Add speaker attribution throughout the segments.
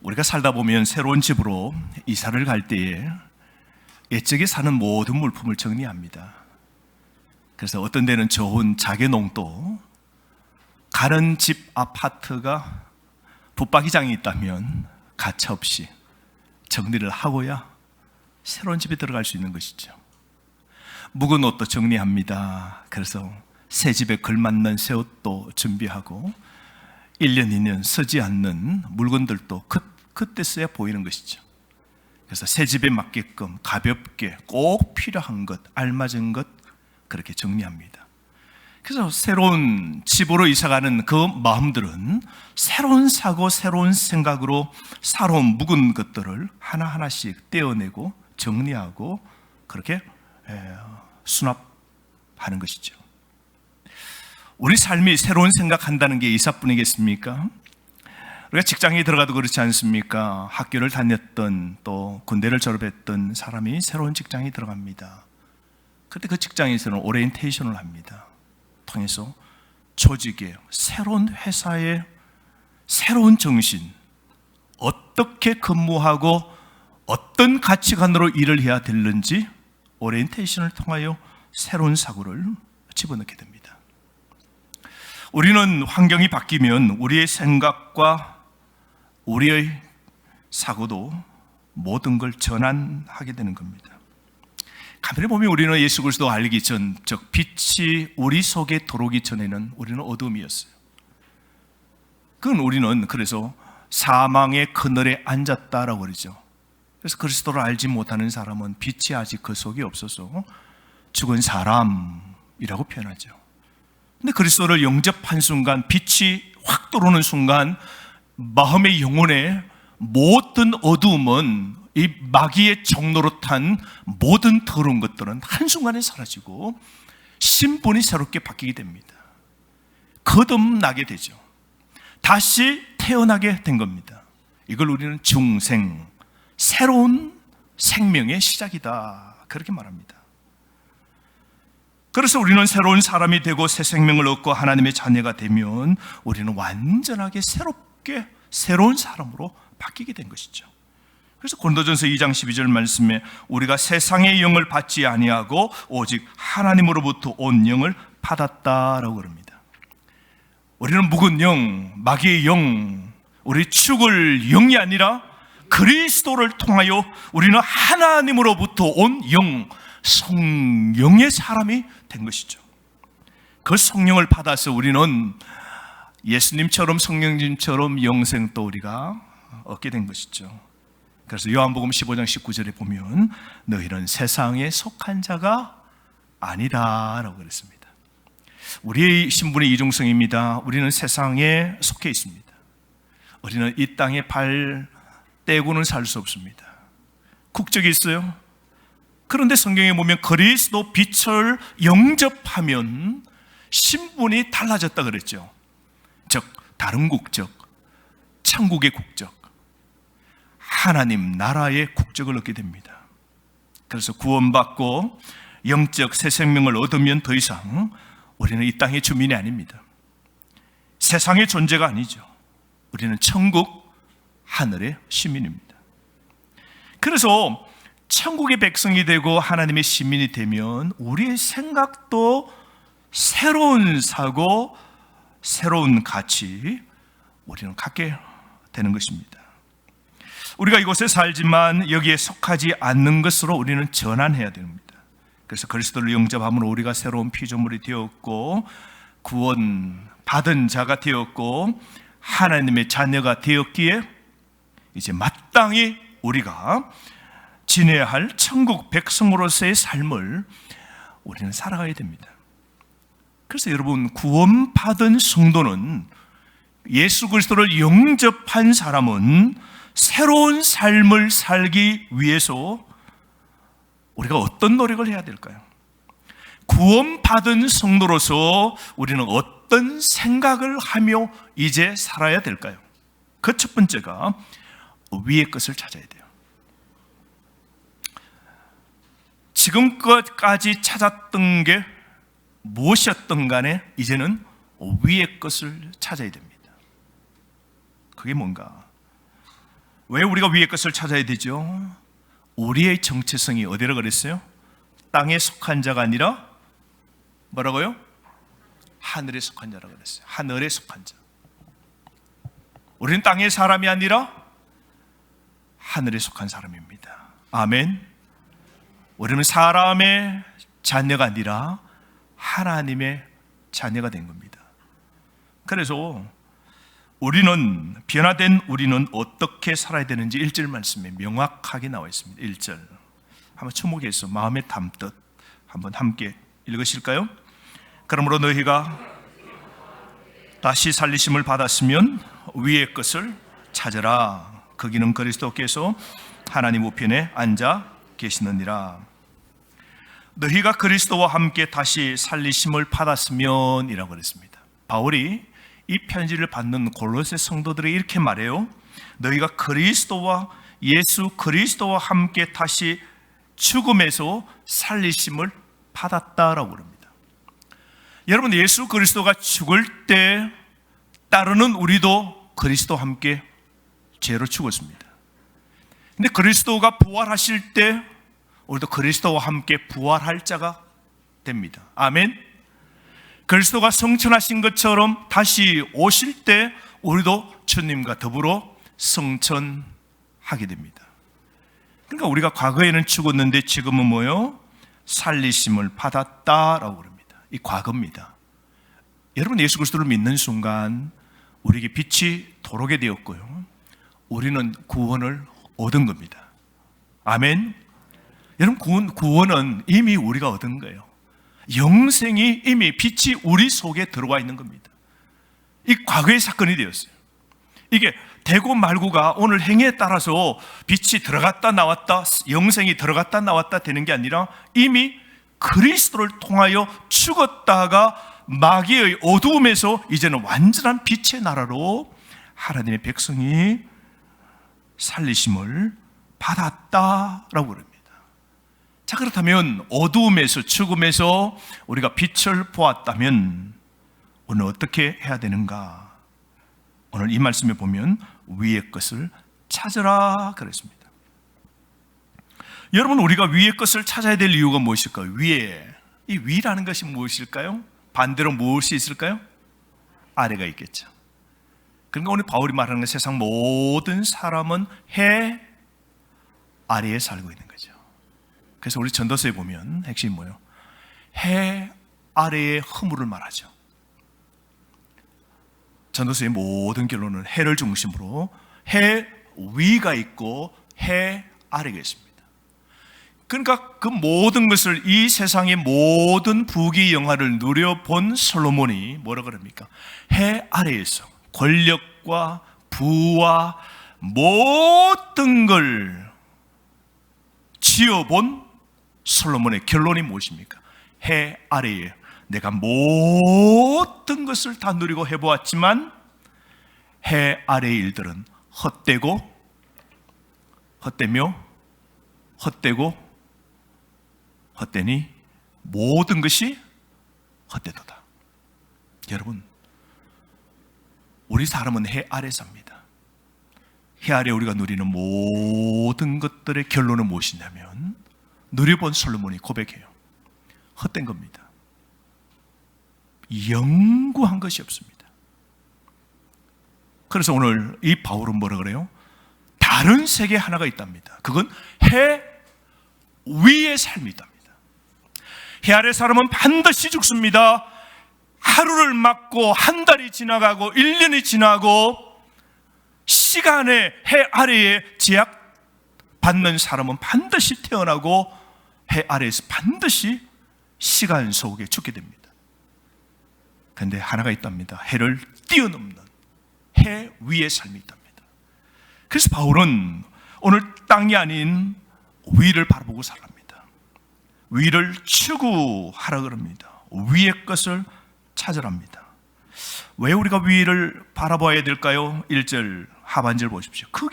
Speaker 1: 우리가 살다 보면 새로운 집으로 이사를 갈 때에 옛적에 사는 모든 물품을 정리합니다. 그래서 어떤 데는 좋은 자개농도 가는 집 아파트가 붙박이장이 있다면 가차없이 정리를 하고야 새로운 집에 들어갈 수 있는 것이죠. 묵은 옷도 정리합니다. 그래서 새 집에 걸맞는 새 옷도 준비하고 1년, 2년 쓰지 않는 물건들도 그때서야 보이는 것이죠. 그래서 새 집에 맞게끔 가볍게 꼭 필요한 것, 알맞은 것 그렇게 정리합니다. 그래서 새로운 집으로 이사가는 그 마음들은 새로운 사고, 새로운 생각으로 새로운 묵은 것들을 하나하나씩 떼어내고 정리하고 그렇게 수납하는 것이죠. 우리 삶이 새로운 생각한다는 게 이사뿐이겠습니까? 우리가 직장에 들어가도 그렇지 않습니까? 학교를 다녔던 또 군대를 졸업했던 사람이 새로운 직장에 들어갑니다. 그때 그 직장에서는 오리엔테이션을 합니다. 통해서 조직의 새로운 회사의 새로운 정신, 어떻게 근무하고 어떤 가치관으로 일을 해야 되는지 오리엔테이션을 통하여 새로운 사고를 집어넣게 됩니다. 우리는 환경이 바뀌면 우리의 생각과 우리의 사고도 모든 걸 전환하게 되는 겁니다. 가만히 보면 우리는 예수 그리스도 알기 전, 즉 빛이 우리 속에 들어오기 전에는 우리는 어둠이었어요. 그건 우리는 그래서 사망의 그늘에 앉았다라고 그러죠. 그래서 그리스도를 알지 못하는 사람은 빛이 아직 그 속에 없어서 죽은 사람이라고 표현하죠. 근데 그리스도를 영접한 순간, 빛이 확 들어오는 순간 마음의 영혼에 모든 어두움은 이 마귀의 종로로 탄 모든 더러운 것들은 한순간에 사라지고 신분이 새롭게 바뀌게 됩니다. 거듭나게 되죠. 다시 태어나게 된 겁니다. 이걸 우리는 중생, 새로운 생명의 시작이다 그렇게 말합니다. 그래서 우리는 새로운 사람이 되고 새 생명을 얻고 하나님의 자녀가 되면 우리는 완전하게 새롭게 새로운 사람으로 바뀌게 된 것이죠. 그래서 고린도전서 2장 12절 말씀에 우리가 세상의 영을 받지 아니하고 오직 하나님으로부터 온 영을 받았다라고 그럽니다. 우리는 묵은 영, 마귀의 영, 우리 죽을 영이 아니라 그리스도를 통하여 우리는 하나님으로부터 온 영, 성령의 사람이 된 것이죠. 그 성령을 받아서 우리는 예수님처럼 성령님처럼 영생도 우리가 얻게 된 것이죠. 그래서 요한복음 15장 19절에 보면 너희는 세상에 속한 자가 아니다라고 그랬습니다. 우리의 신분이 이중성입니다. 우리는 세상에 속해 있습니다. 우리는 이 땅에 발 떼고는 살 수 없습니다. 국적이 있어요. 그런데 성경에 보면 그리스도 빛을 영접하면 신분이 달라졌다 그랬죠. 즉 다른 국적, 천국의 국적, 하나님 나라의 국적을 얻게 됩니다. 그래서 구원받고 영적 새 생명을 얻으면 더 이상 우리는 이 땅의 주민이 아닙니다. 세상의 존재가 아니죠. 우리는 천국 하늘의 시민입니다. 그래서 천국의 백성이 되고 하나님의 시민이 되면 우리의 생각도 새로운 사고, 새로운 가치 우리는 갖게 되는 것입니다. 우리가 이곳에 살지만 여기에 속하지 않는 것으로 우리는 전환해야 됩니다. 그래서 그리스도를 영접함으로 우리가 새로운 피조물이 되었고 구원 받은 자가 되었고 하나님의 자녀가 되었기에 이제 마땅히 우리가 지내야 할 천국 백성으로서의 삶을 우리는 살아가야 됩니다. 그래서 여러분, 구원받은 성도는, 예수 그리스도를 영접한 사람은 새로운 삶을 살기 위해서 우리가 어떤 노력을 해야 될까요? 구원받은 성도로서 우리는 어떤 생각을 하며 이제 살아야 될까요? 그 첫 번째가 위의 것을 찾아야 돼요. 지금까지 찾았던 게 무엇이었던 간에 이제는 위의 것을 찾아야 됩니다. 그게 뭔가? 왜 우리가 위의 것을 찾아야 되죠? 우리의 정체성이 어디라 그랬어요? 땅에 속한 자가 아니라 뭐라고요? 하늘에 속한 자라고 그랬어요. 하늘에 속한 자. 우리는 땅의 사람이 아니라 하늘에 속한 사람입니다. 아멘. 우리는 사람의 자녀가 아니라 하나님의 자녀가 된 겁니다. 그래서 우리는, 변화된 우리는 어떻게 살아야 되는지 1절 말씀에 명확하게 나와 있습니다. 1절 한번 주목해서 마음에 담듯 한번 함께 읽으실까요? 그러므로 너희가 다시 살리심을 받았으면 위의 것을 찾으라. 거기는 그리스도께서 하나님 우편에 앉아 계시느니라. 너희가 그리스도와 함께 다시 살리심을 받았으면 이라고 그랬습니다. 바울이 이 편지를 받는 골로새 성도들에게 이렇게 말해요. 너희가 예수 그리스도와 함께 다시 죽음에서 살리심을 받았다라고 그럽니다. 여러분, 예수 그리스도가 죽을 때 따르는 우리도 그리스도와 함께 죄로 죽었습니다. 근데 그리스도가 부활하실 때 우리도 그리스도와 함께 부활할 자가 됩니다. 아멘. 그리스도가 성천하신 것처럼 다시 오실 때 우리도 주님과 더불어 성천하게 됩니다. 그러니까 우리가 과거에는 죽었는데 지금은 뭐요? 살리심을 받았다라고 그럽니다. 이 과거입니다. 여러분, 예수 그리스도를 믿는 순간 우리에게 빛이 도로게 되었고요, 우리는 구원을 얻은 겁니다. 아멘. 여러분, 구원은 이미 우리가 얻은 거예요. 영생이 이미 빛이 우리 속에 들어와 있는 겁니다. 이 과거의 사건이 되었어요. 이게 되고 말고가 오늘 행위에 따라서 빛이 들어갔다 나왔다, 영생이 들어갔다 나왔다 되는 게 아니라 이미 그리스도를 통하여 죽었다가 마귀의 어두움에서 이제는 완전한 빛의 나라로 하나님의 백성이 살리심을 받았다라고 그럽니다. 자, 그렇다면 어두움에서, 죽음에서 우리가 빛을 보았다면 오늘 어떻게 해야 되는가? 오늘 이 말씀에 보면 위의 것을 찾으라 그랬습니다. 여러분, 우리가 위의 것을 찾아야 될 이유가 무엇일까요? 이 위라는 것이 무엇일까요? 반대로 무엇이 있을까요? 아래가 있겠죠. 그러니까 오늘 바울이 말하는 것, 세상 모든 사람은 해 아래에 살고 있는 거죠. 그래서 우리 전도서에 보면 핵심이 뭐예요? 해 아래의 허물을 말하죠. 전도서의 모든 결론은 해를 중심으로 해 위가 있고 해 아래가 있습니다. 그러니까 그 모든 것을, 이 세상의 모든 부귀 영화를 누려본 솔로몬이 뭐라 그럽니까? 해 아래에서 권력과 부와 모든 걸 지어본 솔로몬의 결론이 무엇입니까? 해 아래에 내가 모든 것을 다 누리고 해보았지만 해 아래의 일들은 헛되니 모든 것이 헛되도다. 여러분, 우리 사람은 해 아래 삽니다. 해 아래 우리가 누리는 모든 것들의 결론은 무엇이냐면, 누려본 솔로몬이 고백해요. 헛된 겁니다. 영구한 것이 없습니다. 그래서 오늘 이 바울은 뭐라 그래요? 다른 세계 하나가 있답니다. 그건 해 위의 삶이 있답니다. 해 아래 사람은 반드시 죽습니다. 하루를 맞고 한 달이 지나가고 1년이 지나고 시간의 해 아래에 제약받는 사람은 반드시 태어나고 해 아래에서 반드시 시간 속에 죽게 됩니다. 그런데 하나가 있답니다. 해를 뛰어넘는 해 위의 삶이 있답니다. 그래서 바울은 오늘 땅이 아닌 위를 바라보고 살랍니다. 위를 추구하라 그럽니다. 위의 것을 찾으랍니다. 왜 우리가 위를 바라봐야 될까요? 1절 하반절 보십시오. 그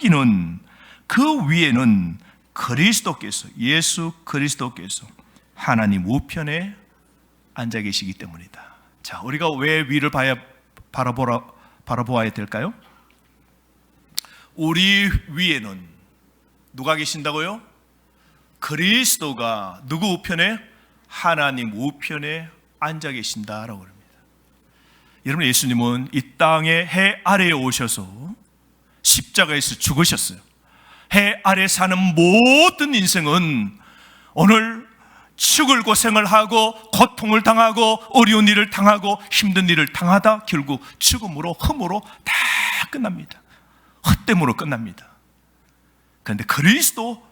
Speaker 1: 위에는 그리스도께서, 예수 그리스도께서 하나님 우편에 앉아 계시기 때문이다. 자, 우리가 왜 위를 바라보아야 될까요? 우리 위에는 누가 계신다고요? 그리스도가 누구 우편에? 하나님 우편에 앉아 계신다라고 합니다. 여러분, 예수님은 이 땅의 해 아래에 오셔서 십자가에서 죽으셨어요. 해 아래 사는 모든 인생은 오늘 죽을 고생을 하고 고통을 당하고 어려운 일을 당하고 힘든 일을 당하다 결국 죽음으로, 흠으로 다 끝납니다. 헛됨으로 끝납니다. 그런데 그리스도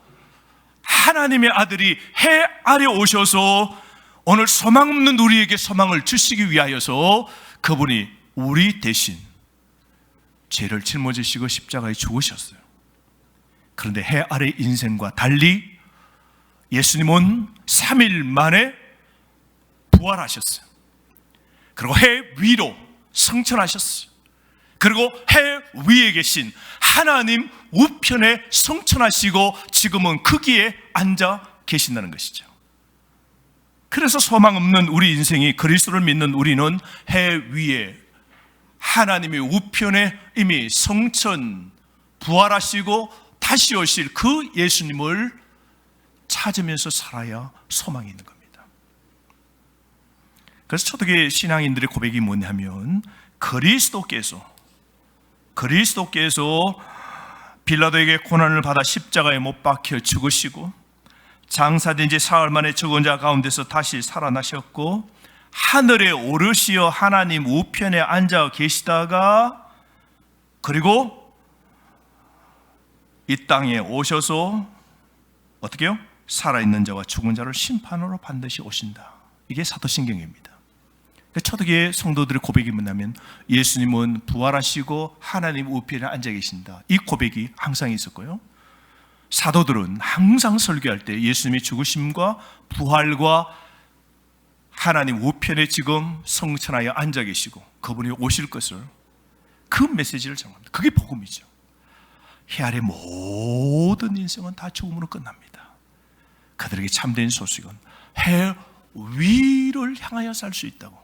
Speaker 1: 하나님의 아들이 해 아래 오셔서 오늘 소망 없는 우리에게 소망을 주시기 위하여서 그분이 우리 대신 죄를 짊어지시고 십자가에 죽으셨어요. 그런데 해 아래 인생과 달리 예수님은 3일 만에 부활하셨어요. 그리고 해 위로 승천하셨어요. 그리고 해 위에 계신 하나님 우편에 승천하시고 지금은 거기에 앉아 계신다는 것이죠. 그래서 소망 없는 우리 인생이, 그리스도를 믿는 우리는 해 위에 하나님의 우편에 이미 승천, 부활하시고 다시 오실 그 예수님을 찾으면서 살아야 소망이 있는 겁니다. 그래서 초대교회 신앙인들의 고백이 뭐냐면, 그리스도께서 빌라도에게 고난을 받아 십자가에 못 박혀 죽으시고 장사된 지 사흘 만에 죽은 자 가운데서 다시 살아나셨고 하늘에 오르시어 하나님 우편에 앉아 계시다가 그리고 이 땅에 오셔서 어떻게 해요? 살아있는 자와 죽은 자를 심판으로 반드시 오신다. 이게 사도신경입니다. 초대교회 성도들의 고백이 뭐냐면, 예수님은 부활하시고 하나님 우편에 앉아 계신다. 이 고백이 항상 있었고요, 사도들은 항상 설교할 때 예수님의 죽으심과 부활과 하나님 우편에 지금 성천하여 앉아 계시고 그분이 오실 것을, 그 메시지를 전합니다. 그게 복음이죠. 해 아래 모든 인생은 다 죽음으로 끝납니다. 그들에게 참된 소식은 해 위를 향하여 살 수 있다고,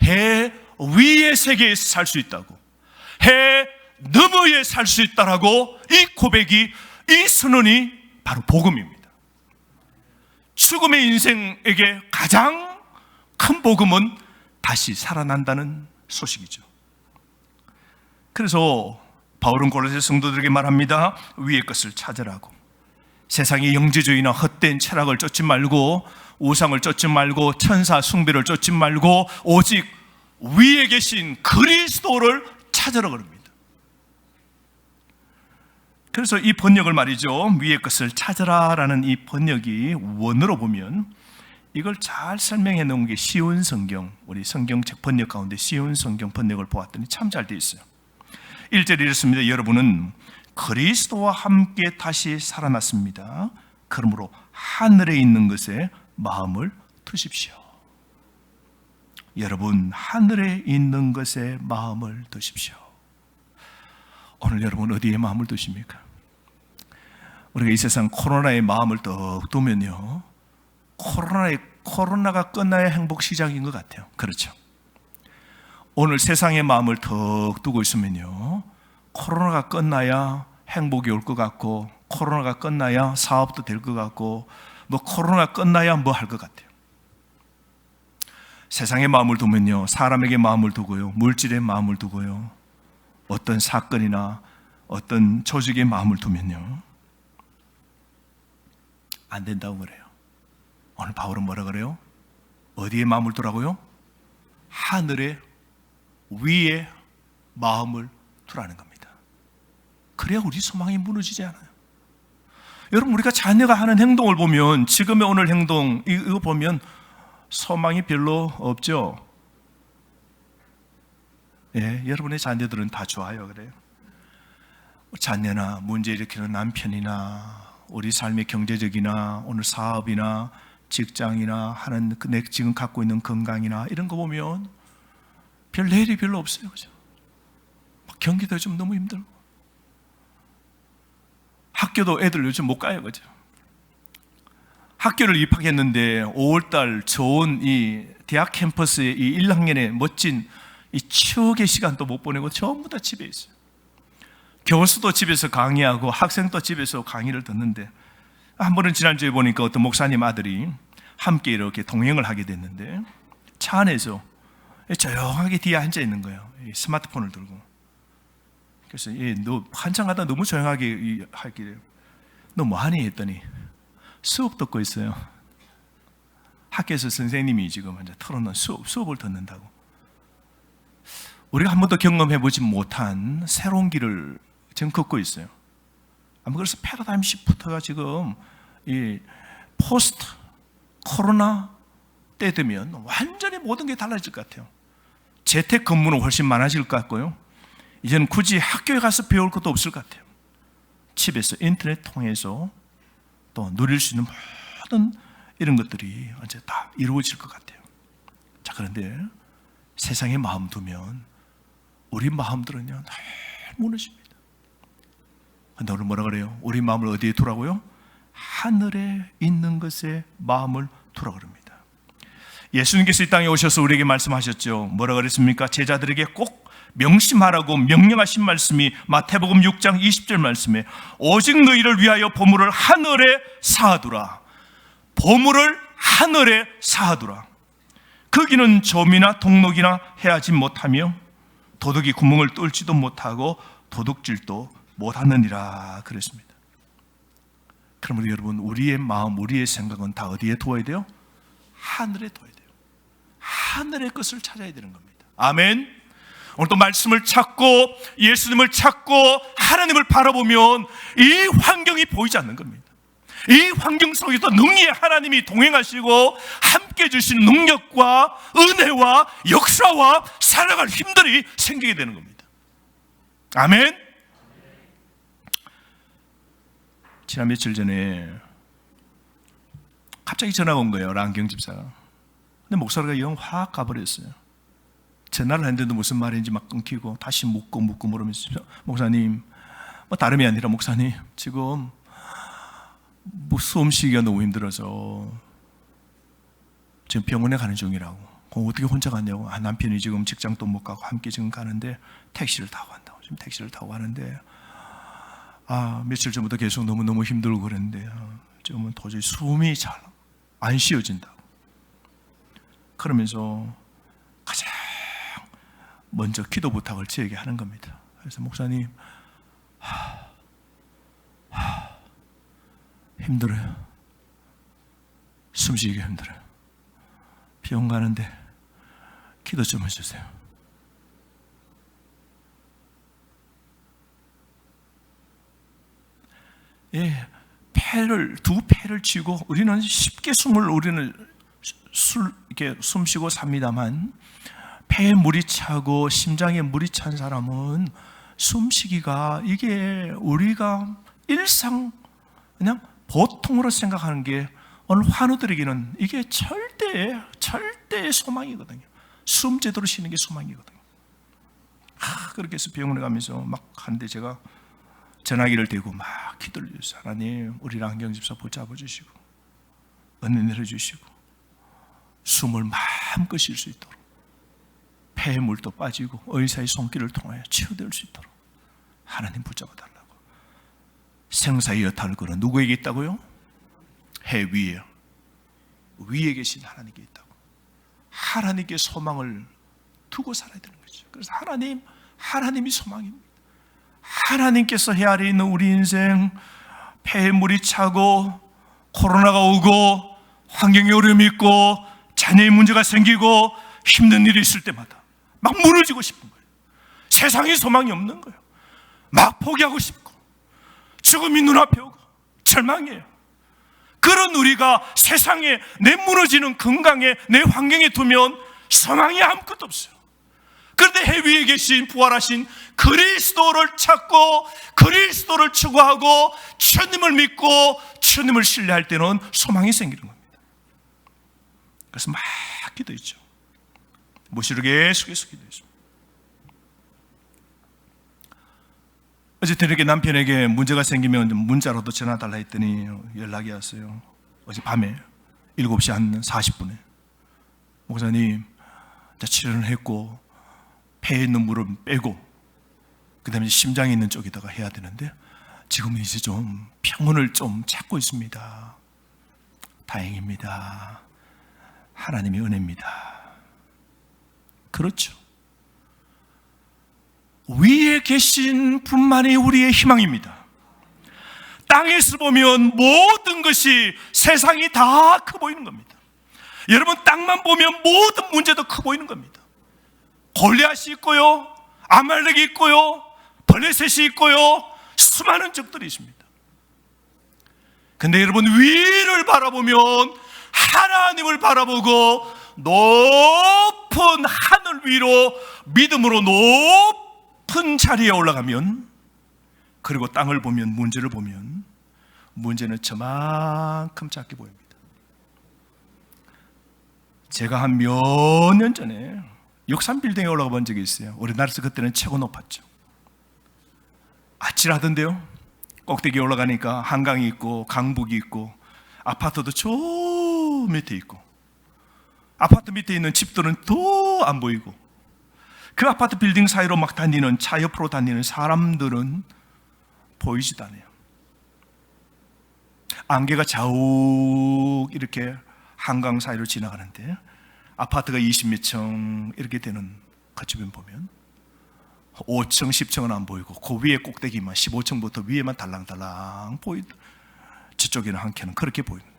Speaker 1: 해 위의 세계에서 살 수 있다고, 해 너머에 살 수 있다라고, 이 고백이, 이 선언이 바로 복음입니다. 죽음의 인생에게 가장 큰 복음은 다시 살아난다는 소식이죠. 그래서 바울은 골로새 성도들에게 말합니다. 위의 것을 찾으라고. 세상의 영지주의나 헛된 철학을 쫓지 말고, 우상을 쫓지 말고, 천사 숭배를 쫓지 말고, 오직 위에 계신 그리스도를 찾으라 그럽니다. 그래서 이 번역을 말이죠, 위의 것을 찾으라라는 이 번역이 원어로 보면 이걸 잘 설명해 놓은 게 쉬운 성경, 우리 성경책 번역 가운데 쉬운 성경 번역을 보았더니 참 잘 되어 있어요. 1절에 이렇습니다. 여러분은 그리스도와 함께 다시 살아났습니다. 그러므로 하늘에 있는 것에 마음을 두십시오. 여러분, 하늘에 있는 것에 마음을 두십시오. 오늘 여러분 어디에 마음을 두십니까? 우리가 이 세상 코로나에 마음을 더 두면요, 코로나가 끝나야 행복 시작인 것 같아요. 그렇죠? 오늘 세상에 마음을 더 두고 있으면요, 코로나가 끝나야 행복이 올 것 같고, 코로나가 끝나야 사업도 될 것 같고, 뭐 코로나가 끝나야 뭐 할 것 같아요. 세상에 마음을 두면요, 사람에게 마음을 두고요, 물질에 마음을 두고요, 어떤 사건이나 어떤 조직에 마음을 두면요, 안 된다고 그래요. 오늘 바울은 뭐라 그래요? 어디에 마음을 두라고요? 하늘에 위에 마음을 두라는 겁니다. 그래야 우리 소망이 무너지지 않아요. 여러분, 우리가 자녀가 하는 행동을 보면, 지금의 오늘 행동 이거 보면 소망이 별로 없죠. 예, 여러분의 자녀들은 다 좋아요. 그래요. 자녀나 문제 일으키는 남편이나 우리 삶의 경제적이나 오늘 사업이나 직장이나 하는 내 지금 갖고 있는 건강이나 이런 거 보면 별 내일이 별로 없어요. 그죠? 경기도 요즘 너무 힘들고, 학교도 애들 요즘 못 가요. 그죠? 학교를 입학했는데 5월달 좋은 이 대학 캠퍼스의 이 1학년의 멋진 이 추억의 시간도 못 보내고 전부 다 집에 있어요. 교수도 집에서 강의하고 학생도 집에서 강의를 듣는데, 한 번은 지난주에 보니까 어떤 목사님 아들이 함께 이렇게 동행을 하게 됐는데, 차 안에서 조용하게 뒤에 앉아 있는 거예요. 스마트폰을 들고. 그래서 너 한참 가다 너무 조용하게 하길래 너 뭐하니 했더니 수업 듣고 있어요. 학교에서 선생님이 지금 이제 틀어놓은 수업을 듣는다고. 우리가 한 번도 경험해보지 못한 새로운 길을 지금 걷고 있어요. 아마 그래서 패러다임 시프트가 지금 이 포스트 코로나 때 되면 완전히 모든 게 달라질 것 같아요. 재택 근무는 훨씬 많아질 것 같고요. 이제는 굳이 학교에 가서 배울 것도 없을 것 같아요. 집에서 인터넷 통해서 또 누릴 수 있는 모든 이런 것들이 이제 다 이루어질 것 같아요. 자, 그런데 세상에 마음 두면 우리 마음들은요 늘 무너집니다. 근데 오늘 뭐라 그래요? 우리 마음을 어디에 두라고요? 하늘에 있는 것에 마음을 두라 그럽니다. 예수님께서 이 땅에 오셔서 우리에게 말씀하셨죠. 뭐라 그랬습니까? 제자들에게 꼭 명심하라고 명령하신 말씀이 마태복음 6장 20절 말씀에 오직 너희를 위하여 보물을 하늘에 쌓아두라. 보물을 하늘에 쌓아두라. 거기는 점이나 동록이나 해하지 못하며 도둑이 구멍을 뚫지도 못하고 도둑질도 못하느니라 그랬습니다. 그러면 여러분, 우리의 마음, 우리의 생각은 다 어디에 두어야 돼요? 하늘에 둬야 돼요. 하늘의 것을 찾아야 되는 겁니다. 아멘. 오늘도 말씀을 찾고 예수님을 찾고 하나님을 바라보면 이 환경이 보이지 않는 겁니다. 이 환경 속에서 능히의 하나님이 동행하시고 함께 주신 능력과 은혜와 역사와 살아갈 힘들이 생기게 되는 겁니다. 아멘. 지난 며칠 전에 갑자기 전화가 온 거예요. 랑경 집사가. 근데 목사가 영 확 가버렸어요. 전화를 했는데도 무슨 말인지 막 끊기고 다시 묻고 물으면서, 목사님, 뭐 다름이 아니라 목사님, 지금 수험 시기가 너무 힘들어서 지금 병원에 가는 중이라고. 어떻게 혼자 갔냐고. 남편이 지금 직장도 못 가고 함께 지금 가는데 택시를 타고 간다고. 지금 택시를 타고 가는데 며칠 전부터 계속 너무너무 힘들고 그랬는데 지금은 도저히 숨이 잘 안 쉬어진다고. 그러면서 가장 먼저 기도 부탁을 저에게 하는 겁니다. 그래서 목사님, 힘들어요. 숨쉬기가 힘들어요. 병원 가는데 기도 좀 해주세요. 두 패를 쥐고 우리는 쉽게 우리는 이렇게 숨 쉬고 삽니다만, 폐에 물이 차고 심장에 물이 찬 사람은 숨쉬기가, 이게 우리가 일상 그냥 보통으로 생각하는 게 오늘 환우들에게는 이게 절대의 소망이거든요. 숨 제대로 쉬는 게 소망이거든요. 그렇게 해서 병원에 가면서 막 하는데 제가 전화기를 대고 막 기도를 해주세요. 하나님, 우리 랑경 집사 붙잡아 주시고 은혜 내려주시고 숨을 마음껏 쉴 수 있도록, 폐에 물도 빠지고 의사의 손길을 통하여 치유될 수 있도록 하나님 붙잡아 달라고. 생사의 여탈을 걸어 누구에게 있다고요? 해 위에 계신 하나님께 있다고. 하나님께 소망을 두고 살아야 되는 거죠. 그래서 하나님이 소망입니다. 하나님께서 헤아려 있는 우리 인생, 폐에 물이 차고 코로나가 오고 환경에 어려움이 있고 자녀의 문제가 생기고 힘든 일이 있을 때마다 막 무너지고 싶은 거예요. 세상에 소망이 없는 거예요. 막 포기하고 싶고 죽음이 눈앞에 오고 절망이에요. 그런 우리가 세상에 내 무너지는 건강에 내 환경에 두면 소망이 아무것도 없어요. 그런데 해 위에 계신 부활하신 그리스도를 찾고 그리스도를 추구하고 주님을 믿고 주님을 신뢰할 때는 소망이 생기는 겁니다. 그래서 막 기도했죠. 무시로 계속해서 기도했습니다. 어제 저녁에 남편에게 문제가 생기면 문자로도 전화달라 했더니 연락이 왔어요. 어제 밤에 7시 한 40분에 목사님, 치료를 했고 폐에 있는 물은 빼고 그 다음에 심장이 있는 쪽에다가 해야 되는데 지금은 이제 좀 평온을 좀 찾고 있습니다. 다행입니다. 하나님의 은혜입니다. 그렇죠. 위에 계신 분만이 우리의 희망입니다. 땅에서 보면 모든 것이 세상이 다 커 보이는 겁니다. 여러분, 땅만 보면 모든 문제도 커 보이는 겁니다. 골리앗이 있고요, 아말렉이 있고요, 블레셋이 있고요, 수많은 적들이 있습니다. 근데 여러분, 위를 바라보면 하나님을 바라보고 높은 하늘 위로 믿음으로 높은 자리에 올라가면, 그리고 땅을 보면, 문제를 보면 문제는 저만큼 작게 보입니다. 제가 한 몇 년 전에 63빌딩에 올라가 본 적이 있어요. 우리나라에서 그때는 최고 높았죠. 아찔하던데요. 꼭대기에 올라가니까 한강이 있고 강북이 있고 아파트도 저 밑에 있고, 아파트 밑에 있는 집들은 더 안 보이고, 그 아파트 빌딩 사이로 막 다니는, 차 옆으로 다니는 사람들은 보이지도 않아요. 안개가 자욱 이렇게 한강 사이로 지나가는데 아파트가 20몇 층 이렇게 되는 그 주변 보면 5층, 10층은 안 보이고 그 위에 꼭대기만 15층부터 위에만 달랑달랑 보이고, 저쪽에는 한 켠은 그렇게 보입니다.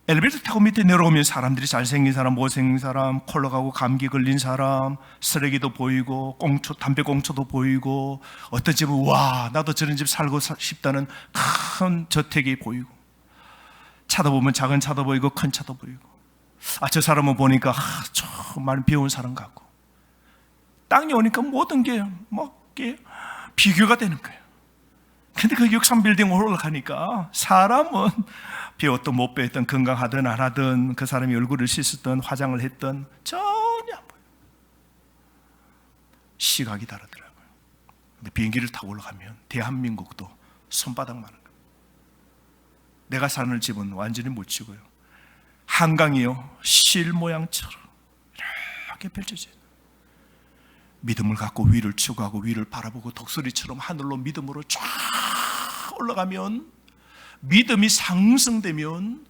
Speaker 1: 엘리베이터 타고 밑에 내려오면 사람들이 잘생긴 사람, 못생긴 사람, 콜라 가고 감기 걸린 사람, 쓰레기도 보이고 꽁초, 담배 꽁초도 보이고, 어떤 집은 와, 나도 저런 집 살고 싶다는 큰 저택이 보이고, 차도 보면 작은 차도 보이고 큰 차도 보이고, 저 사람은 보니까 정말 비운 사람 같고, 땅에 오니까 모든 게 비교가 되는 거예요. 근데 그 63빌딩 올라가니까 사람은 비웠던 못 비웠던, 건강하든 안 하든, 그 사람이 얼굴을 씻었든 화장을 했든 전혀 안 보여요. 시각이 다르더라고요. 근데 비행기를 타고 올라가면 대한민국도 손바닥만한 거예요. 내가 사는 집은 완전히 못 치고요, 한강이요, 실 모양처럼 이렇게 펼쳐져요. 믿음을 갖고 위를 추구하고 위를 바라보고 독수리처럼 하늘로 믿음으로 쫙 올라가면, 믿음이 상승되면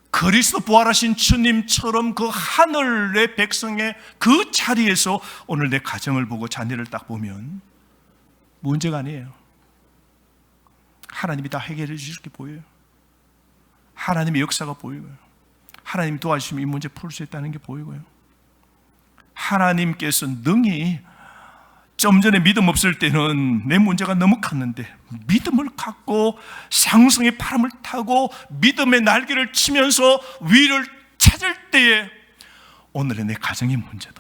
Speaker 1: 그리스도 부활하신 주님처럼 그 하늘의 백성의 그 자리에서 오늘 내 가정을 보고 자녀를 딱 보면 문제가 아니에요. 하나님이 다 해결해 주실 게 보여요. 하나님의 역사가 보이고요, 하나님이 도와주시면 이 문제 풀 수 있다는 게 보이고요, 하나님께서 능히, 좀 전에 믿음 없을 때는 내 문제가 너무 컸는데 믿음을 갖고 상승의 바람을 타고 믿음의 날개를 치면서 위를 찾을 때에 오늘의 내 가정의 문제도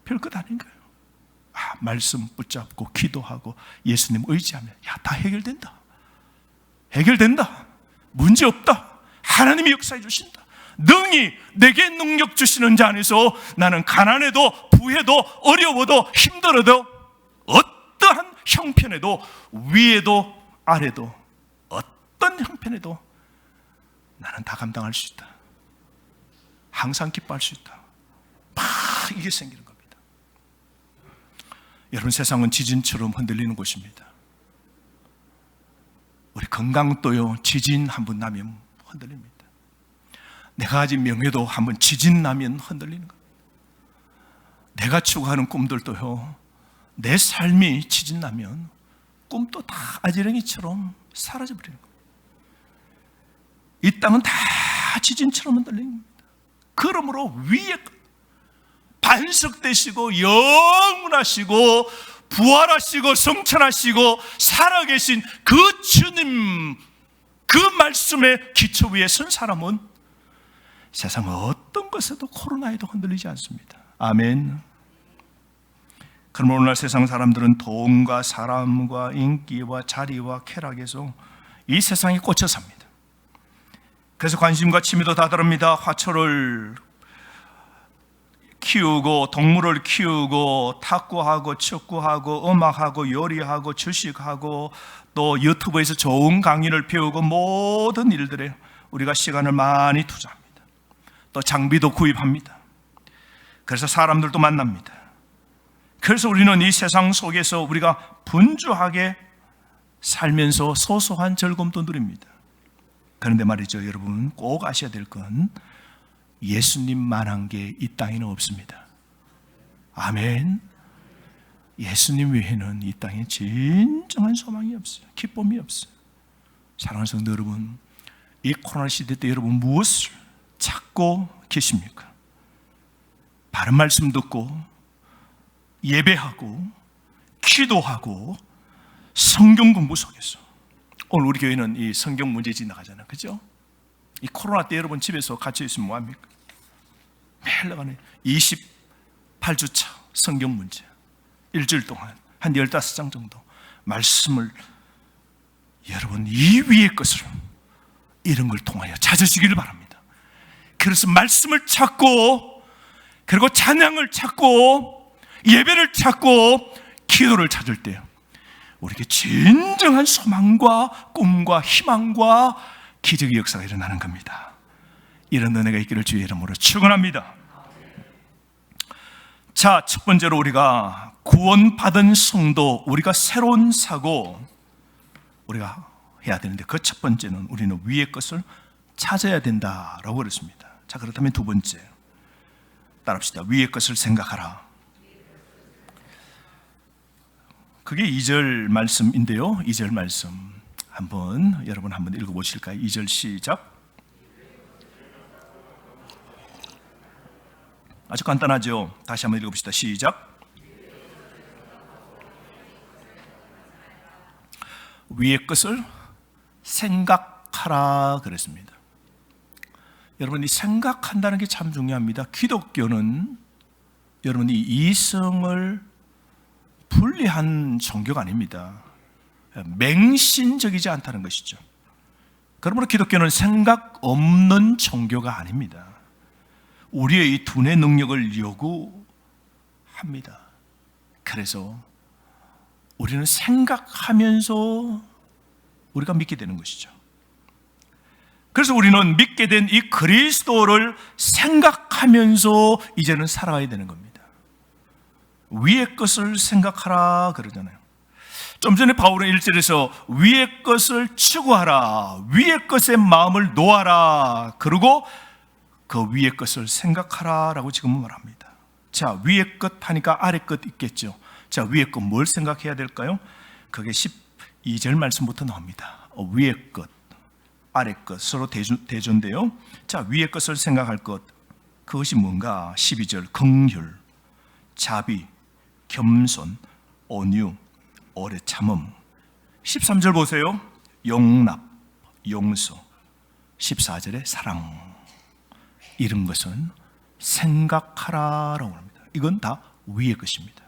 Speaker 1: 별것 아닌 거예요. 말씀 붙잡고 기도하고 예수님 의지하면 다 해결된다. 해결된다. 문제 없다. 하나님이 역사해 주신다. 능히 내게 능력 주시는 자 안에서 나는 가난해도 부해도 어려워도 힘들어도 어떠한 형편에도, 위에도 아래도, 어떤 형편에도 나는 다 감당할 수 있다. 항상 기뻐할 수 있다. 이게 생기는 겁니다. 여러분, 세상은 지진처럼 흔들리는 곳입니다. 우리 건강도요, 지진 한번 나면 흔들립니다. 내가 가진 명예도 한번 지진 나면 흔들리는 겁니다. 내가 추구하는 꿈들도요, 내 삶이 지진 나면 꿈도 다 아지렁이처럼 사라져버리는 겁니다. 이 땅은 다 지진처럼 흔들리는 겁니다. 그러므로 위에 반석되시고 영원하시고 부활하시고 성천하시고 살아계신 그 주님, 그 말씀의 기초 위에 선 사람은 세상 어떤 것에도, 코로나에도 흔들리지 않습니다. 아멘. 그럼 오늘날 세상 사람들은 돈과 사람과 인기와 자리와 쾌락에서 이 세상에 꽂혀 삽니다. 그래서 관심과 취미도 다 다릅니다. 화초를 키우고 동물을 키우고 탁구하고 축구하고 음악하고 요리하고 주식하고 또 유튜브에서 좋은 강의를 배우고 모든 일들에 우리가 시간을 많이 투자합니다. 또 장비도 구입합니다. 그래서 사람들도 만납니다. 그래서 우리는 이 세상 속에서 우리가 분주하게 살면서 소소한 즐거움도 누립니다. 그런데 말이죠, 여러분, 꼭 아셔야 될 건 예수님만한 게 이 땅에는 없습니다. 아멘. 예수님 외에는 이 땅에 진정한 소망이 없어요. 기쁨이 없어요. 사랑하는 성도 여러분, 이 코로나 시대 때 여러분 무엇을 찾고 계십니까? 바른 말씀 듣고 예배하고 기도하고 성경 공부 속에서, 오늘 우리 교회는 이 성경 문제집 나가잖아요, 그죠? 이 코로나 때 여러분 집에서 갇혀 있으면 뭐합니까? 매일 나가네. 28주차 성경 문제, 일주일 동안 한 15장 정도 말씀을 여러분 이 위의 것으로 이런 걸 통하여 찾으시기를 바랍니다. 그래서 말씀을 찾고, 그리고 찬양을 찾고, 예배를 찾고, 기도를 찾을 때요, 우리에게 진정한 소망과 꿈과 희망과 기적의 역사가 일어나는 겁니다. 이런 은혜가 있기를 주의 이름으로 축원합니다. 자, 첫 번째로 우리가 구원받은 성도, 우리가 새로운 사고 우리가 해야 되는데, 그 첫 번째는 우리는 위의 것을 찾아야 된다라고 그랬습니다. 자, 그렇다면 두 번째 따라합시다. 위의 것을 생각하라. 그게 2절 말씀인데요, 2절 말씀 여러분 한번 읽어보실까요? 2절 시작. 아주 간단하죠? 다시 한번 읽어봅시다. 시작. 위의 것을 생각하라 그랬습니다. 여러분, 이 생각한다는 게 참 중요합니다. 기독교는 여러분 이 이성을 분리한 종교가 아닙니다. 맹신적이지 않다는 것이죠. 그러므로 기독교는 생각 없는 종교가 아닙니다. 우리의 이 두뇌 능력을 요구합니다. 그래서 우리는 생각하면서 우리가 믿게 되는 것이죠. 그래서 우리는 믿게 된 이 그리스도를 생각하면서 이제는 살아가야 되는 겁니다. 위의 것을 생각하라 그러잖아요. 좀 전에 바울은 1절에서 위의 것을 추구하라, 위의 것에 마음을 놓아라, 그리고 그 위의 것을 생각하라 라고 지금 말합니다. 자, 위의 것 하니까 아래 것 있겠죠. 자, 위의 것 뭘 생각해야 될까요? 그게 12절 말씀부터 나옵니다. 위의 것, 아래 것 서로 대조인데요. 자, 위의 것을 생각할 것, 그것이 뭔가? 12절 긍휼, 자비, 겸손, 온유, 오래 참음. 13절 보세요. 용납, 용서. 14절에 사랑. 이런 것은 생각하라라고 합니다. 이건 다 위의 것입니다.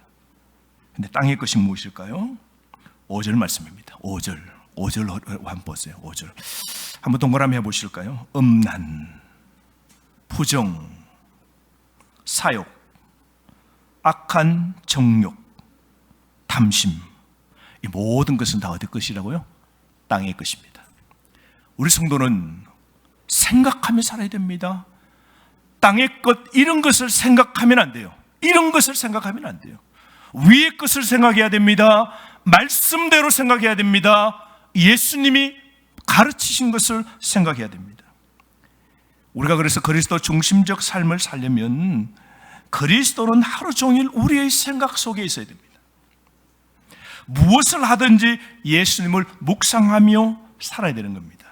Speaker 1: 근데 땅의 것이 무엇일까요? 5절 말씀입니다. 5절 한번 보세요. 5절 한번 동그라미 해보실까요? 음란, 부정, 사욕, 악한 정욕, 탐심, 이 모든 것은 다 어디 것이라고요? 땅의 것입니다. 우리 성도는 생각하며 살아야 됩니다. 땅의 것, 이런 것을 생각하면 안 돼요. 이런 것을 생각하면 안 돼요. 위의 것을 생각해야 됩니다. 말씀대로 생각해야 됩니다. 예수님이 가르치신 것을 생각해야 됩니다. 우리가 그래서 그리스도 중심적 삶을 살려면 그리스도는 하루 종일 우리의 생각 속에 있어야 됩니다. 무엇을 하든지 예수님을 묵상하며 살아야 되는 겁니다.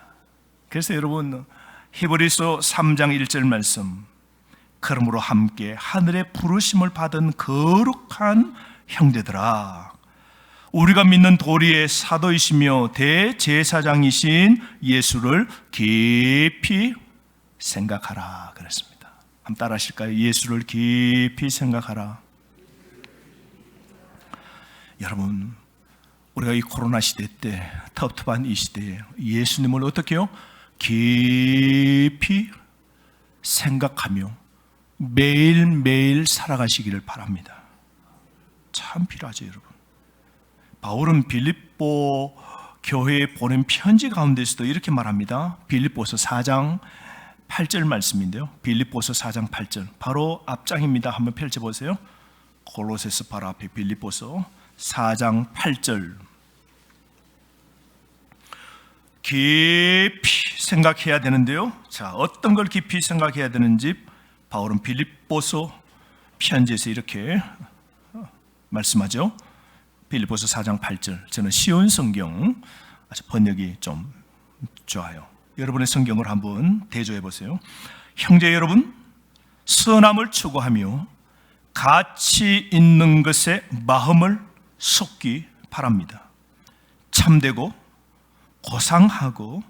Speaker 1: 그래서 여러분, 히브리서 3장 1절 말씀, 그러므로 함께 하늘의 부르심을 받은 거룩한 형제들아, 우리가 믿는 도리의 사도이시며 대제사장이신 예수를 깊이 생각하라 그랬습니다. 한번 따라 하실까요? 예수를 깊이 생각하라. 여러분, 우리가 이 코로나 시대 때, 텁텁한 이 시대에 예수님을 어떻게 해요? 깊이 생각하며 매일매일 살아가시기를 바랍니다. 참 필요하죠, 여러분. 바울은 빌립보 교회에 보낸 편지 가운데서도 이렇게 말합니다. 빌립보서 4장 8절 말씀인데요. 빌립보서 4장 8절 바로 앞장입니다. 한번 펼쳐보세요. 골로새서 바로 앞에 빌립보서 4장 8절 깊이 생각해야 되는데요. 자, 어떤 걸 깊이 생각해야 되는지 바울은 빌립보서 편지에서 이렇게 말씀하죠. 빌립보서 4장 8절. 저는 쉬운 성경, 아주 번역이 좀 좋아요. 여러분의 성경을 한번 대조해 보세요. 형제 여러분, 선함을 추구하며 가치 있는 것에 마음을 쏟기 바랍니다. 참되고 고상하고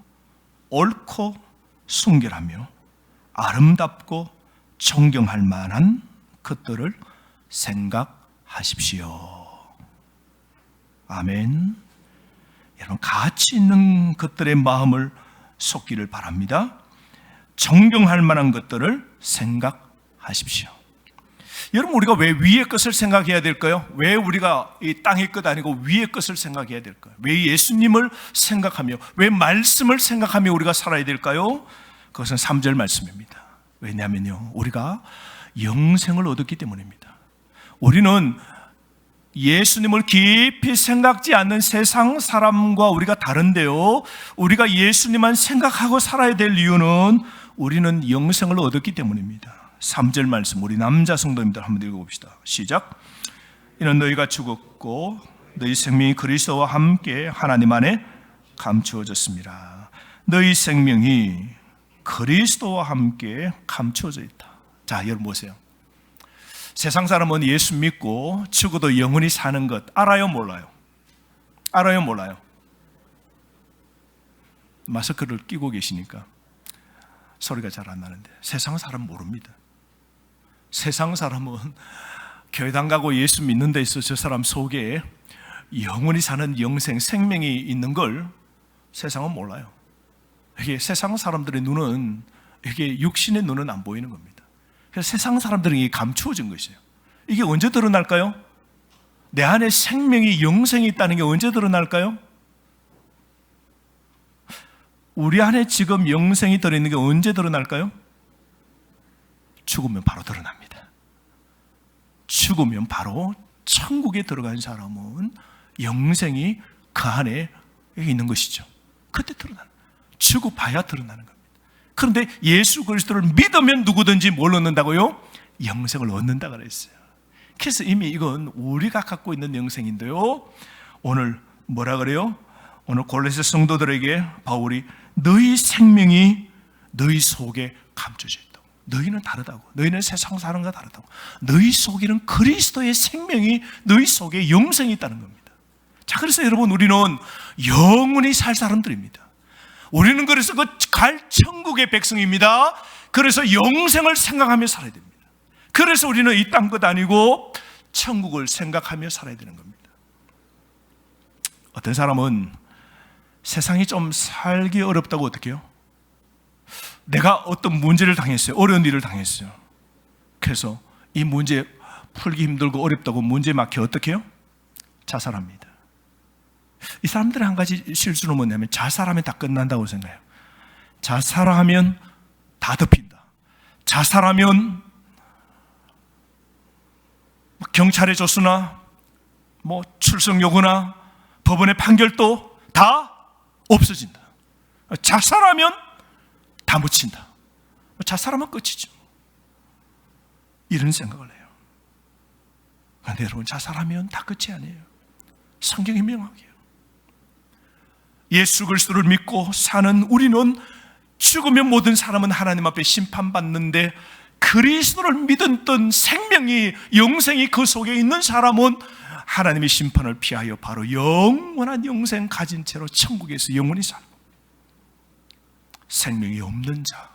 Speaker 1: 옳고 순결하며 아름답고 존경할 만한 것들을 생각하십시오. 아멘. 여러분, 가치 있는 것들의 마음을 쏟기를 바랍니다. 존경할 만한 것들을 생각하십시오. 여러분, 우리가 왜 위의 것을 생각해야 될까요? 왜 우리가 이 땅의 것 아니고 위의 것을 생각해야 될까요? 왜 예수님을 생각하며, 왜 말씀을 생각하며 우리가 살아야 될까요? 그것은 3절 말씀입니다. 왜냐하면요, 우리가 영생을 얻었기 때문입니다. 우리는 예수님을 깊이 생각지 않는 세상 사람과 우리가 다른데요, 우리가 예수님만 생각하고 살아야 될 이유는 우리는 영생을 얻었기 때문입니다. 3절 말씀, 우리 남자 성도님들 한번 읽어봅시다. 시작. 이는 너희가 죽었고 너희 생명이 그리스도와 함께 하나님 안에 감추어졌습니다. 너희 생명이 그리스도와 함께 감추어져 있다. 자, 여러분 보세요. 세상 사람은 예수 믿고 죽어도 영원히 사는 것 알아요, 몰라요? 알아요, 몰라요? 마스크를 끼고 계시니까 소리가 잘 안 나는데, 세상 사람 모릅니다. 세상 사람은 교회당 가고 예수 믿는 데 있어 저 사람 속에 영원히 사는 영생, 생명이 있는 걸 세상은 몰라요. 이게 세상 사람들의 눈은, 이게 육신의 눈은 안 보이는 겁니다. 그래서 세상 사람들은 이게 감추어진 것이에요. 이게 언제 드러날까요? 내 안에 생명이, 영생이 있다는 게 언제 드러날까요? 우리 안에 지금 영생이 들어있는 게 언제 드러날까요? 죽으면 바로 드러납니다. 죽으면 바로 천국에 들어간 사람은 영생이 그 안에 있는 것이죠. 그때 드러나는, 죽어봐야 드러나는 겁니다. 그런데 예수 그리스도를 믿으면 누구든지 뭘 얻는다고요? 영생을 얻는다 그랬어요. 그래서 이미 이건 우리가 갖고 있는 영생인데요, 오늘 뭐라 그래요? 오늘 골로새 성도들에게 바울이 너희 생명이 너희 속에 감춰져 있다고. 너희는 다르다고. 너희는 세상 사람과 다르다고. 너희 속에는 그리스도의 생명이, 너희 속에 영생이 있다는 겁니다. 자, 그래서 여러분, 우리는 영원히 살 사람들입니다. 우리는 그래서 그 갈 천국의 백성입니다. 그래서 영생을 생각하며 살아야 됩니다. 그래서 우리는 이 땅 것 아니고 천국을 생각하며 살아야 되는 겁니다. 어떤 사람은 세상이 좀 살기 어렵다고 어떻게 해요? 내가 어떤 문제를 당했어요. 어려운 일을 당했어요. 그래서 이 문제 풀기 힘들고 어렵다고 문제 막혀 어떻게 해요? 자살합니다. 이 사람들의 한 가지 실수는 뭐냐면 자살하면 다 끝난다고 생각해요. 자살하면 다 덮인다. 자살하면 경찰에 줬으나 출석 요구나 법원의 판결도 다 없어진다. 자살하면 다 묻힌다. 자살하면 끝이죠. 이런 생각을 해요. 그런데 여러분, 자살하면 다 끝이 아니에요. 성경이 명확해요. 예수 그리스도를 믿고 사는 우리는 죽으면 모든 사람은 하나님 앞에 심판받는데, 그리스도를 믿었던 생명이, 영생이 그 속에 있는 사람은 하나님의 심판을 피하여 바로 영원한 영생 가진 채로 천국에서 영원히 살고, 생명이 없는 자,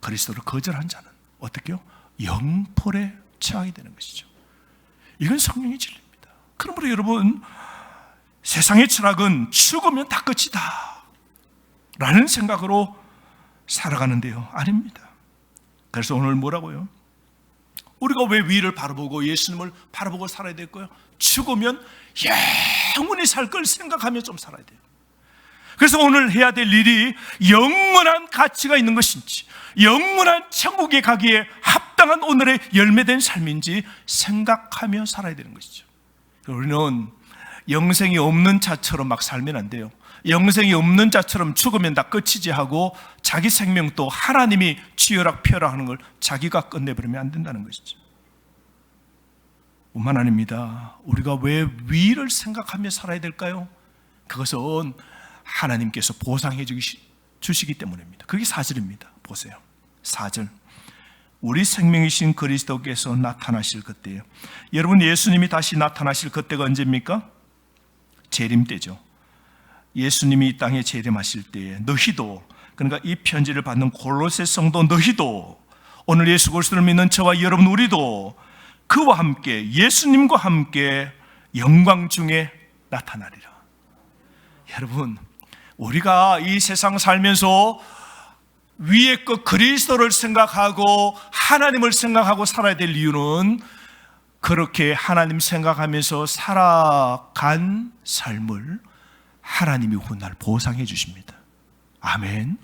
Speaker 1: 그리스도를 거절한 자는 어떻게 해요? 영벌에 처하게 되는 것이죠. 이건 성령의 진리입니다. 그러므로 여러분, 세상의 철학은 죽으면 다 끝이다 라는 생각으로 살아가는데요, 아닙니다. 그래서 오늘 뭐라고요? 우리가 왜 위를 바라보고 예수님을 바라보고 살아야 될까요? 죽으면 영원히 살 걸 생각하며 좀 살아야 돼요. 그래서 오늘 해야 될 일이 영원한 가치가 있는 것인지, 영원한 천국에 가기에 합당한 오늘의 열매된 삶인지 생각하며 살아야 되는 것이죠. 우리는 영생이 없는 자처럼 막 살면 안 돼요. 영생이 없는 자처럼 죽으면 다 끝이지 하고 자기 생명도 하나님이 쥐어락 펴라 하는 걸 자기가 끝내버리면 안 된다는 것이죠. 뿐만 아닙니다. 우리가 왜 위를 생각하며 살아야 될까요? 그것은 하나님께서 보상해 주시기 때문입니다. 그게 4절입니다. 보세요. 4절. 우리 생명이신 그리스도께서 나타나실 그때예요. 여러분, 예수님이 다시 나타나실 그때가 언제입니까? 재림 때죠. 예수님이 이 땅에 재림하실 때에 너희도, 그러니까 이 편지를 받는 골로새 성도 너희도, 오늘 예수 그리스도를 믿는 저와 여러분 우리도 그와 함께, 예수님과 함께 영광 중에 나타나리라. 여러분, 우리가 이 세상 살면서 위에 것 그리스도를 생각하고 하나님을 생각하고 살아야 될 이유는 그렇게 하나님 생각하면서 살아간 삶을 하나님이 훗날 보상해 주십니다. 아멘.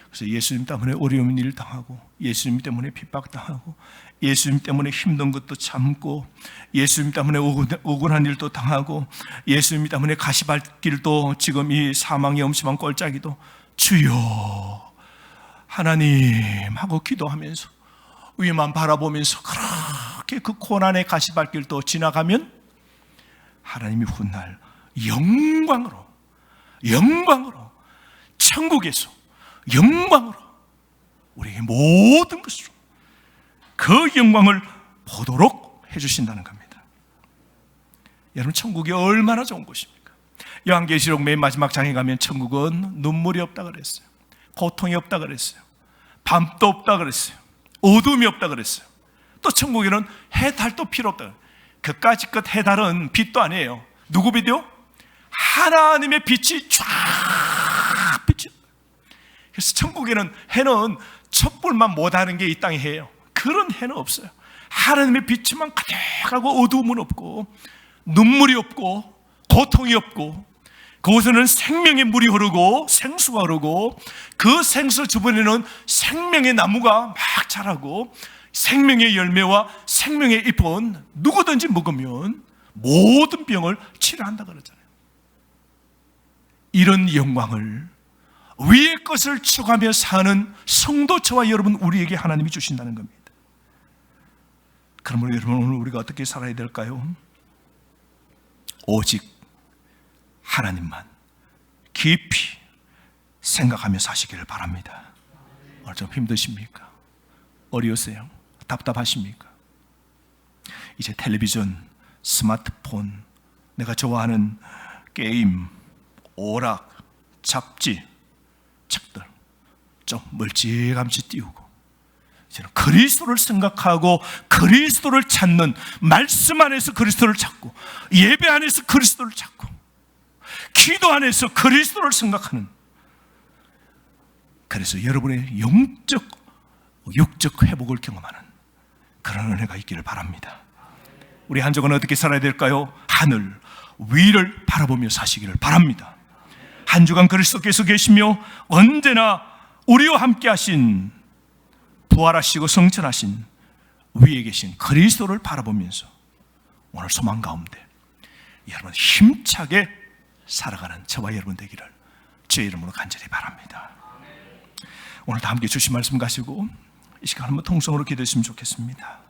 Speaker 1: 그래서 예수님 때문에 어려운 일 당하고, 예수님 때문에 핍박당하고, 예수님 때문에 힘든 것도 참고, 예수님 때문에 억울한 일도 당하고, 예수님 때문에 가시밭길도 지금 이 사망의 엄심한 꼴짜기도 주여 하나님 하고 기도하면서 위만 바라보면서 그렇게 그 고난의 가시밭길도 지나가면 하나님이 훗날 영광으로 천국에서 영광으로 우리에게 모든 것으로 그 영광을 보도록 해주신다는 겁니다. 여러분, 천국이 얼마나 좋은 곳입니까? 요한계시록 맨 마지막 장에 가면 천국은 눈물이 없다 그랬어요. 고통이 없다 그랬어요. 밤도 없다 그랬어요. 어둠이 없다 그랬어요. 또 천국에는 해달도 필요 없다. 그까짓 것 해달은 빛도 아니에요. 누구 빛이요? 하나님의 빛이 쫙 비치. 그래서 천국에는 해는 촛불만 못하는 게 이 땅에 해요. 그런 해는 없어요. 하나님의 빛만 가득하고 어두움은 없고 눈물이 없고 고통이 없고, 그곳에는 생명의 물이 흐르고 생수가 흐르고, 그 생수 주변에는 생명의 나무가 막 자라고 생명의 열매와 생명의 잎은 누구든지 먹으면 모든 병을 치료한다 그러잖아요. 이런 영광을, 위의 것을 추구하며 사는 성도 저와 여러분 우리에게 하나님이 주신다는 겁니다. 그러면 여러분, 오늘 우리가 어떻게 살아야 될까요? 오직 하나님만 깊이 생각하며 사시기를 바랍니다. 오늘 좀 힘드십니까? 어려우세요? 답답하십니까? 이제 텔레비전, 스마트폰, 내가 좋아하는 게임, 오락, 잡지, 책들 좀 멀찌감치 띄우고, 이제는 그리스도를 생각하고 그리스도를 찾는, 말씀 안에서 그리스도를 찾고, 예배 안에서 그리스도를 찾고, 기도 안에서 그리스도를 생각하는, 그래서 여러분의 영적, 육적 회복을 경험하는 그런 은혜가 있기를 바랍니다. 우리 한 주간 어떻게 살아야 될까요? 하늘 위를 바라보며 사시기를 바랍니다. 한 주간 그리스도께서 계시며 언제나 우리와 함께 하신, 부활하시고 성천하신 위에 계신 그리스도를 바라보면서 오늘 소망 가운데 여러분 힘차게 살아가는 저와 여러분 되기를 주의 이름으로 간절히 바랍니다. 오늘 다 함께 주신 말씀 가지고 이 시간 한번 통성으로 기도했으면 좋겠습니다.